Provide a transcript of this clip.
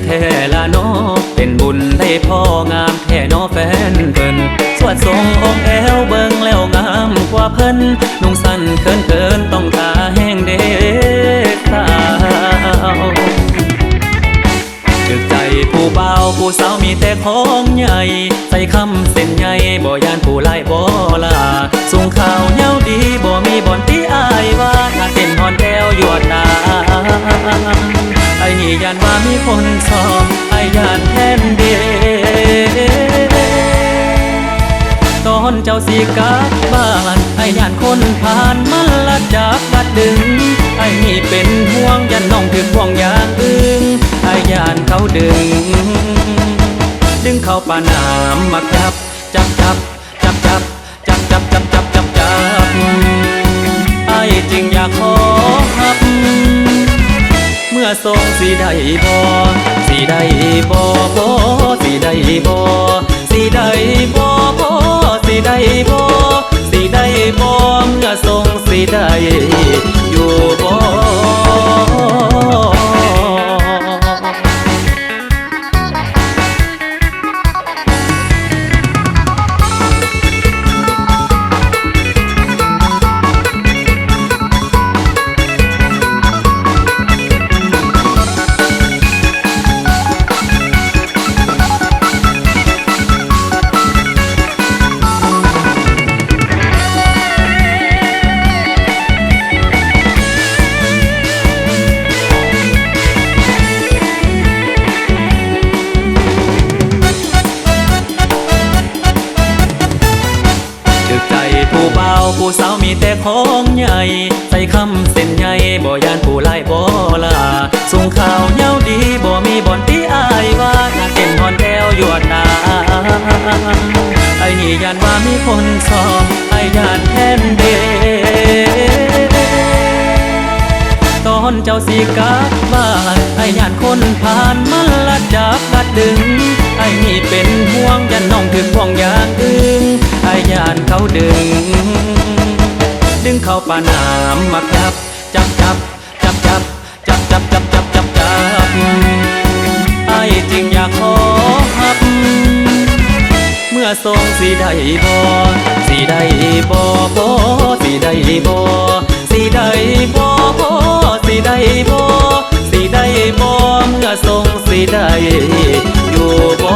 แท้ละน้อเป็นบุญได้พ่องามแท้น้อแฟนเพิ่นสวดทรงองค์แอวเบิ่งแล้วงามกว่าเพิ่นนุ่งสั้นเคินต้องตาแห้งเด็กสาวจึกใจผู้เบาผู้สาวมีแต่ของใหญ่ใส่คำเส้นใหญ่บ่ยานผู้ไล่บ่ลาสูงข่าวเย้าดีบ่มีบ่อนที่อายว่าถ้าเต้นฮอนแก้วยั่วตาไอ้นี่ยานว่ามีคนสอบไอ้ยานแทนเดตอนเจ้าสีกลับบ้านไอ้ยานคนผ่านมันละจับบัดดึงไอ้นี่เป็นห่วงยันน้องถึงห่วงอย่างอื่นไอ้ยานเขาดึงเข้าป่าน้ำมาจับไอ้จึงอยากขอฮับเมื่อทรงสีได้บ่สีได้บ่สีได้บ่สีได้บ่สีได้บ่สีได้บ่เมื่อทรงสีได้อยู่บ่ผู้เบาผู้สาวมีแต่ของใหญ่ใส่คำเส้นใหญ่บ่ยานผู้ไล่บ่ลาสูงข่าวเย้าดีบ่มีบ่อนที่อายว่าถ้าเต้นฮอนแก้วยั่วตาไอ้นี่ยานว่ามีคนสอบไอ้ยานแทนเดตอนเจ้าสีกลับบ้านไอ้ยานคนผ่านมันละจับบัดดึงไอ้นี่เป็นห่วงยันน้องถึงห่วงอย่างอื่นไอ้ยานเขาดึงเข้าป่าน้ำมาจับไอ้จึงอยากขอฮับเมื่อทรงสีได้บ่สีได้บ่สีได้บ่สีได้บ่สีได้บ่สีได้บ่เมื่อทรงสีได้อยู่บ่